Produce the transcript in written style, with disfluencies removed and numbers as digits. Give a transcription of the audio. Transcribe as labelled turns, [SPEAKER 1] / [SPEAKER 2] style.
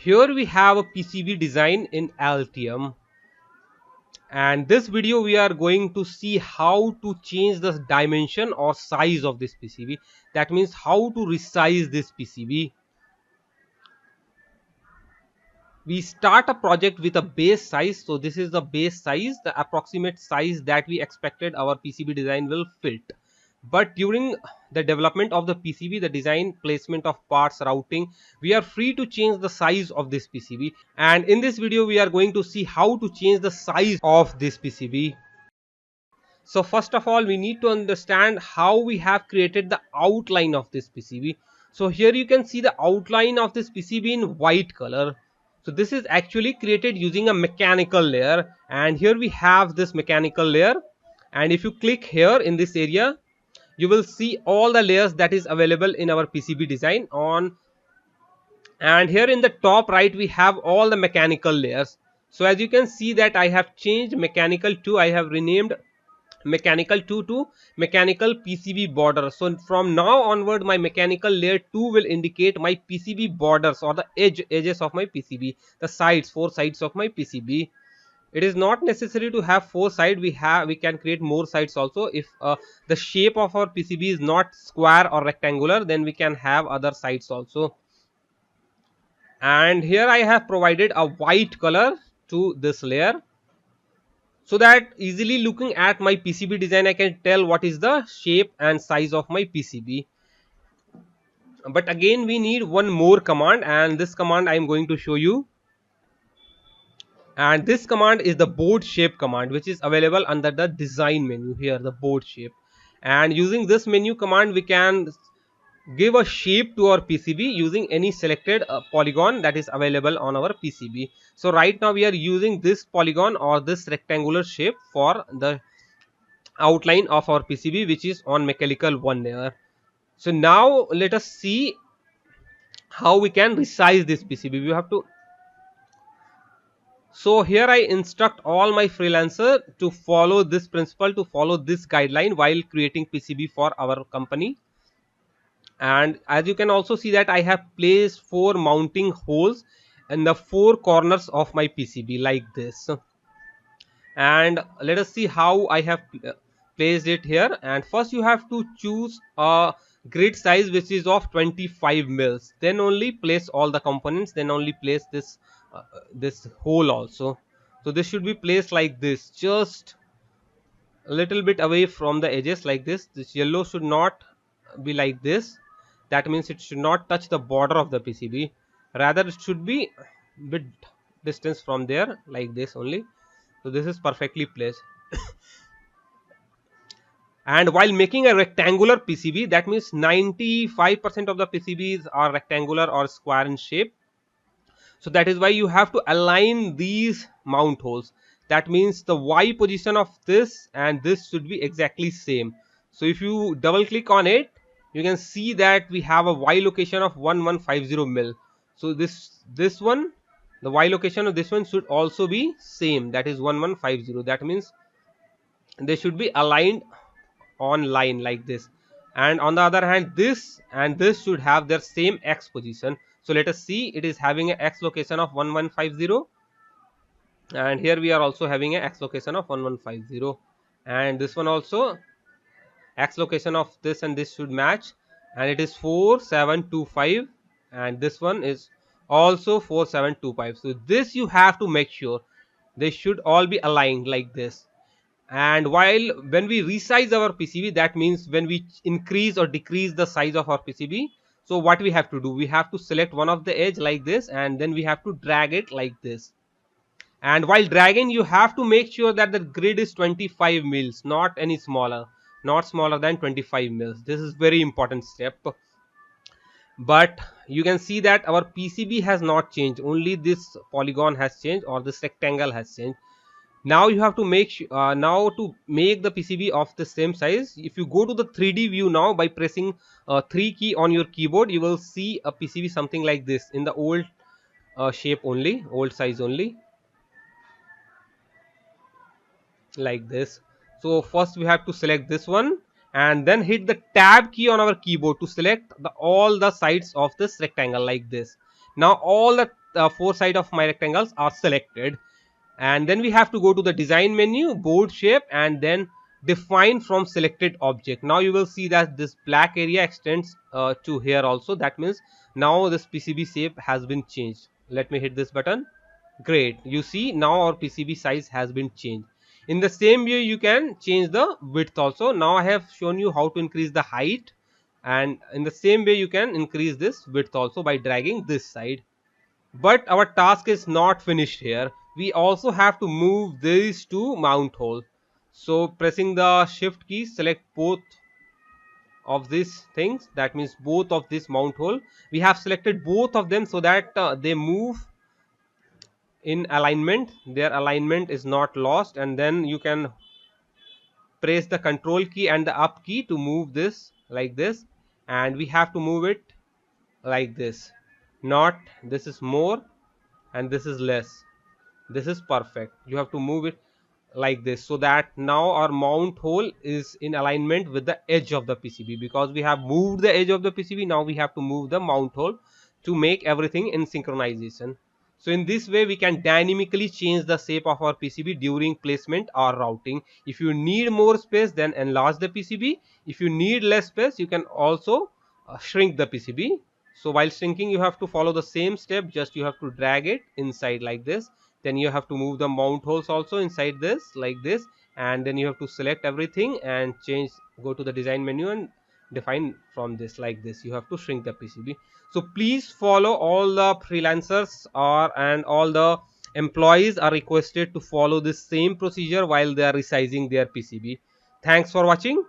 [SPEAKER 1] Here we have a PCB design in Altium, and this video we are going to see how to change the dimension or size of this PCB. That means how to resize this PCB. We start a project with a base size. So this is the base size, the approximate size that we expected our PCB design will fit. But during the development of the PCB, the design, placement of parts, routing, we are free to change the size of this PCB. And in this video we are going to see how to change the size of this PCB. So first of all, we need to understand how we have created the outline of this PCB. So here you can see the outline of this PCB in white color. So this is actually created using a mechanical layer, and here we have this mechanical layer, and if you click here in this area, you will see all the layers that is available in our PCB design on. And here in the top right we have all the mechanical layers. So as you can see that I have changed mechanical 2, I have renamed mechanical 2 to mechanical PCB border. So from now onward my mechanical layer 2 will indicate my PCB borders or the edges of my PCB, the sides, 4 sides of my PCB. It is not necessary to have 4 sides. We can create more sides also. If the shape of our PCB is not square or rectangular, then we can have other sides also. And here I have provided a white color to this layer, so that easily looking at my PCB design I can tell what is the shape and size of my PCB. But again we need one more command, and this command I am going to show you. And this command is the board shape command, which is available under the design menu here, the board shape. And using this menu command we can give a shape to our PCB using any selected polygon that is available on our PCB. So right now we are using this polygon or this rectangular shape for the outline of our PCB, which is on mechanical 1 layer. So now let us see how we can resize this PCB. We have to. So here I instruct all my freelancer to follow this principle, to follow this guideline while creating PCB for our company. And as you can also see that I have placed 4 mounting holes in the 4 corners of my PCB like this. And let us see how I have placed it here. And first you have to choose a grid size which is of 25 mils, then only place all the components, then only place this this hole also. So this should be placed like this, just a little bit away from the edges like this. This yellow should not be like this. That means it should not touch the border of the PCB, rather it should be bit distance from there like this only. So this is perfectly placed. And while making a rectangular PCB, that means 95% of the PCBs are rectangular or square in shape. So that is why you have to align these mount holes. That means the Y position of this and this should be exactly same. So if you double click on it, you can see that we have a Y location of 1150 mil. So this one, the Y location of this one should also be same, that is 1150. That means they should be aligned on line like this. And on the other hand, this and this should have their same X position. So let us see, it is having an X location of 1150, and here we are also having an X location of 1150, and this one also X location of this and this should match, and it is 4725, and this one is also 4725. So this you have to make sure they should all be aligned like this. And when we resize our PCB, that means when we increase or decrease the size of our PCB, so what we have to do, we have to select one of the edge like this, and then we have to drag it like this. And while dragging, you have to make sure that the grid is 25 mils, not any smaller, not smaller than 25 mils. This is very important step. But you can see that our PCB has not changed, only this polygon has changed, or this rectangle has changed. Now you have to make now to make the PCB of the same size, if you go to the 3D view now by pressing 3 key on your keyboard, you will see a PCB something like this in the old shape only, old size only, like this. So first we have to select this one and then hit the tab key on our keyboard to select all the sides of this rectangle like this. Now all the four sides of my rectangles are selected. And then we have to go to the design menu, board shape, and then define from selected object. Now you will see that this black area extends to here also. That means now this PCB shape has been changed. Let me hit this button. Great, you see now our PCB size has been changed. In the same way you can change the width also. Now I have shown you how to increase the height, and in the same way you can increase this width also by dragging this side. But our task is not finished here. We also have to move these two mount hole. So pressing the shift key, select both of these things. That means both of this mount hole. We have selected both of them so that they move in alignment. Their alignment is not lost. And then you can press the control key and the up key to move this like this. And we have to move it like this. Not this is more and this is less. This is perfect. You have to move it like this, so that now our mount hole is in alignment with the edge of the PCB. Because we have moved the edge of the PCB, now we have to move the mount hole to make everything in synchronization. So in this way we can dynamically change the shape of our PCB during placement or routing. If you need more space, then enlarge the PCB. If you need less space, you can also shrink the PCB. So while shrinking, you have to follow the same step. Just you have to drag it inside like this. Then you have to move the mount holes also inside this like this, and then you have to select everything and change, go to the design menu and define from this like this. You have to shrink the PCB. So please follow, all the freelancers are and all the employees are requested to follow this same procedure while they are resizing their PCB. Thanks for watching.